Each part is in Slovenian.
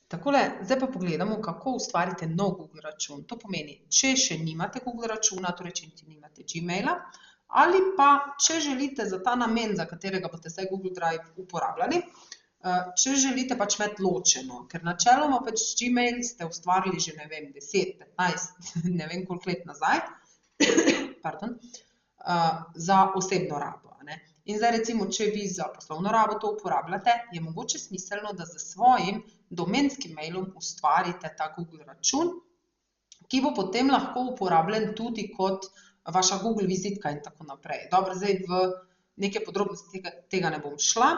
Takole, zdaj pa pogledamo, kako ustvarite nov Google račun. To pomeni, če še nimate Google računa, torej če nimate Gmaila, ali pa če želite za ta namen, za katerega boste zdaj Google Drive uporabljali, če želite pač imeti ločeno, ker načeloma pač Gmail ste ustvarili že, ne vem, 10, 15, ne vem koliko let nazaj, pardon, za osebno rabo, a ne. In zdaj recimo, če vi za poslovno rabo to uporabljate, je mogoče smiselno, da za svojim domenskim mailom ustvarite ta Google račun, ki bo potem lahko uporabljen tudi kot vaša Google vizitka in tako naprej. Dobro, zdaj v neke podrobnosti tega ne bom šla,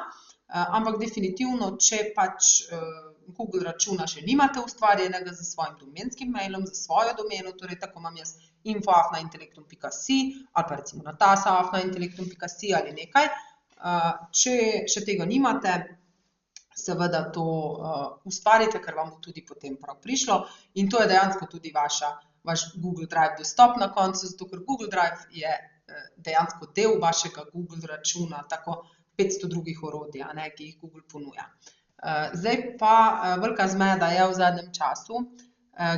ampak definitivno, če pač Google računa še nimate ustvarjenega za svojim domenskim mailom, za svojo domeno, torej tako imam jaz info@intellectum.si ali pa recimo natasa@intellectum.si ali nekaj. Če še tega nimate, seveda to ustvarite, ker vam bo tudi potem prav prišlo in to je dejansko tudi vaš Google Drive dostop na koncu, zato ker Google Drive je dejansko del vašega Google računa, tako 500 drugih orodij, a ne, ki jih Google ponuja. Zdaj pa velika zmeda je v zadnjem času,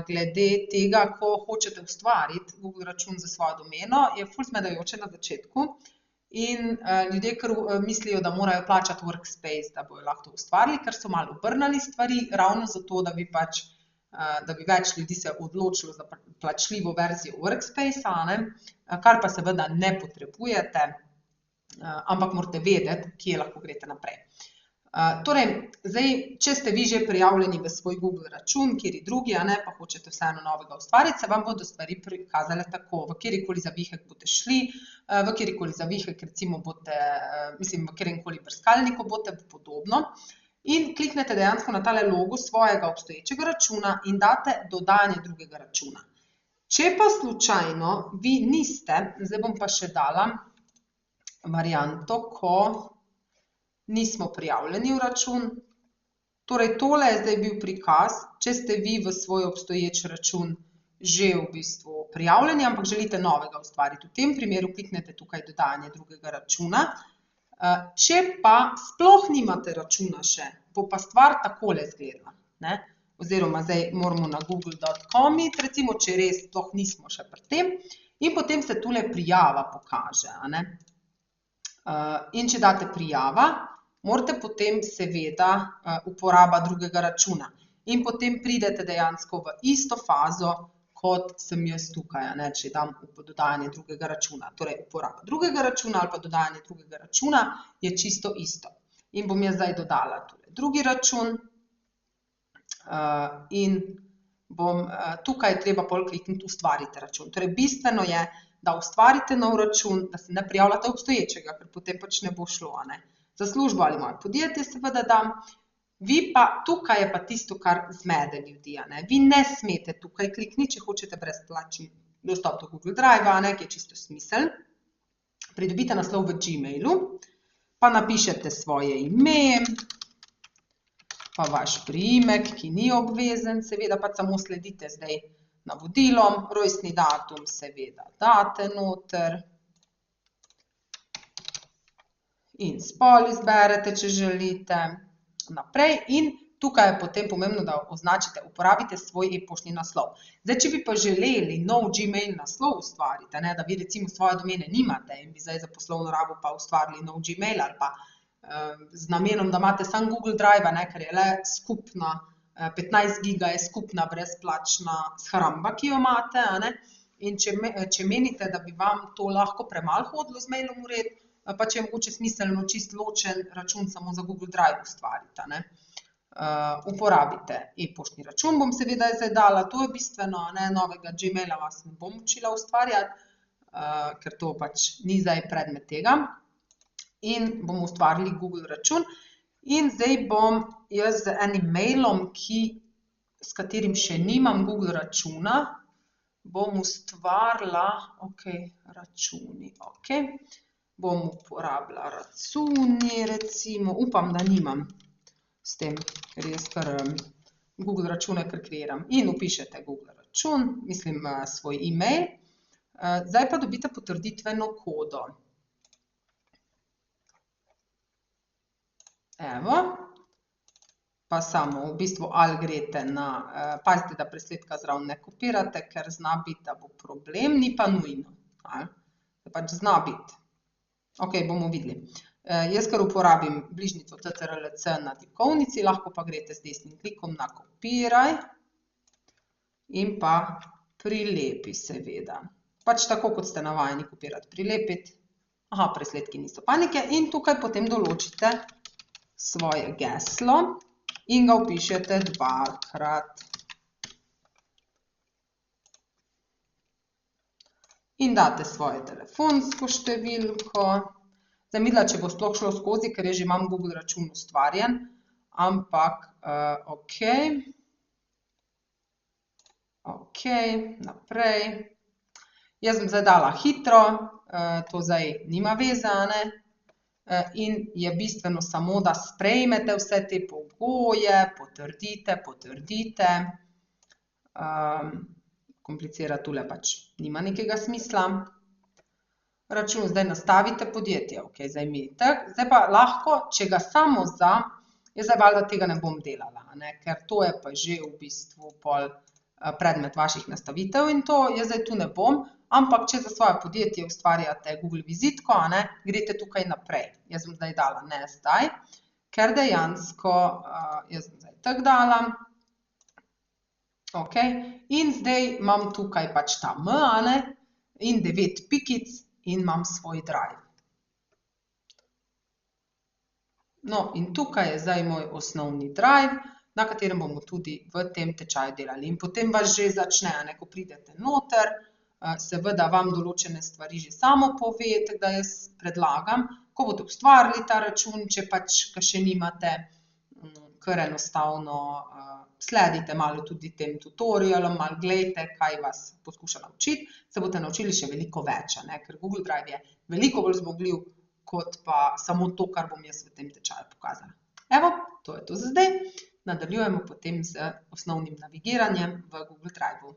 glede tega, ko hočete ustvariti Google račun za svojo domeno, je ful zmedajoče na začetku in ljudje kar mislijo, da morajo plačati Workspace, da bojo lahko to ustvarili, ker so malo obrnili stvari, ravno zato, da bi pač, da bi več ljudi se odločilo za plačljivo verzijo Workspacea, a ne, kar pa seveda ne potrebujete, ampak morate vedeti, kje lahko greste naprej. Torej, zdaj, če ste vi že prijavljeni v svoj Google račun, kateri drugi, a ne, pa hočete vseeno novega ustvariti, se vam bodo stvari prikazale tako, v katerikoli zavihek boste šli, v katerikoli zavihek recimo boste, mislim, v kateremkoli brskalniku boste, podobno, in kliknete dejansko na tale logo svojega obstoječega računa in date dodajanje drugega računa. Če pa slučajno vi niste, zdaj bom pa še dala varianto, ko nismo prijavljeni v račun, torej tole je zdaj bil prikaz, če ste vi v svoj obstoječ račun že v bistvu prijavljeni, ampak želite novega ustvariti. V tem primeru kliknete tukaj dodajanje drugega računa. Če pa sploh nimate računa še, bo pa stvar takole izgledala, ne, oziroma zdaj moramo na google.com iti, recimo, če res sploh nismo še pri tem, in potem se tule prijava pokaže, a ne. In če date prijava, morate potem seveda uporaba drugega računa in potem pridete dejansko v isto fazo, kot sem jaz tukaj, a ne, če dam dodajanje drugega računa. Torej, uporaba drugega računa ali pa dodajanje drugega računa je čisto isto. In bom jaz zdaj dodala tule drugi račun in bom tukaj treba pol klikniti ustvarite račun. Torej, bistveno je, da ustvarite nov račun, da se ne prijavljate obstoječega, ker potem pač ne bo šlo, a ne. Za službo ali moje podjetje seveda dam, vi pa, tukaj je pa tisto, kar zmede ljudi, a ne. Vi ne smete tukaj klikniti, če hočete brezplačni dostop do Google Drive, a ne, ki je čisto smiseln. Pridobite naslov v Gmailu, pa napišete svoje ime, pa vaš priimek, ki ni obvezen, seveda pa samo sledite zdaj navodilom, rojstni datum seveda date noter in spol izberete, če želite, naprej in tukaj je potem pomembno, da označite, uporabite svoj e-poštni naslov. Zdaj, če bi pa želeli nov Gmail naslov ustvariti, a ne, da vi recimo svoje domene nimate in bi zdaj za poslovno rabo pa ustvarili nov Gmail ali pa z namenom, da imate samo Google Drive, a ne, ker je le skupna 15 giga je skupna brezplačna shramba, ki jo imate, a ne, in če menite, da bi vam to lahko premalo hodilo z mailom v red, pa če je mogoče smiselno čisto ločen račun samo za Google Drive ustvariti, a ne. Uporabite e-poštni račun, bom seveda zdaj dala, to je bistveno, a ne, novega Gmaila vas ne bom učila ustvarjati, ker to pač ni zdaj predmet tega. In bomo ustvarili Google račun in zdaj bom jaz z enim mailom, s katerim še nimam Google računa, bom ustvarila, računi, bom uporabila racuni, recimo, upam, da nimam s tem, ker jaz kar Google račune kar kreiram. In vpišete Google račun, mislim svoj e-mail, zdaj pa dobite potrditveno kodo. Evo, pa samo v bistvu ali greste na, pazite, da presledka zraven ne kopirate, ker zna biti, da bo problem, ni pa nujno. Pač zna biti. Ok, bomo videli. Jaz kar uporabim bližnjico CTRL-C na tipkovnici, lahko pa greste z desnim klikom na kopiraj in pa prilepi seveda. Pač tako, kot ste navajeni kopirati, prilepiti. Aha, presledki niso panike in tukaj potem določite svoje geslo in ga vpišete dvakrat. In date svojo telefonsko številko. Zdaj midva, če bo sploh šlo skozi, ker jaz že imam Google račun ustvarjen, ampak ok. Ok, naprej. Jaz bom zdaj dala hitro, to zdaj nima veze, a ne. In je bistveno samo, da sprejmete vse te pogoje, potrdite. Komplicirati tule pač nima nekega smisla. Račun zdaj nastavite podjetje, ok, zdaj mi zdaj pa lahko, če ga samo jaz zdaj valjda tega ne bom delala, a ne, ker to je pa že v bistvu pol predmet vaših nastavitev in to jaz zdaj tu ne bom, ampak če za svoje podjetje ustvarjate Google vizitko, a ne, greste tukaj naprej. Jaz bom zdaj dala ne zdaj, ker dejansko, jaz bom zdaj tako dala. Ok, in zdaj imam tukaj pač ta M, a ne, in 9 pikic in imam svoj drive. No, in tukaj je zdaj moj osnovni drive, na katerem bomo tudi v tem tečaju delali. In potem vas že začne, a ne, ko pridete noter, seveda vam določene stvari že samo pove, tako da jaz predlagam, ko boste ustvarili ta račun, če pač ga še nimate, kar enostavno sledite malo tudi tem tutorialom, malo glejte, kaj vas poskuša naučiti, se boste naučili še veliko več, a ne, ker Google Drive je veliko bolj zmogljiv, kot pa samo to, kar bom jaz v tem tečaju pokazala. Evo, to je to za zdaj. Nadaljujemo potem z osnovnim navigiranjem v Google Driveu.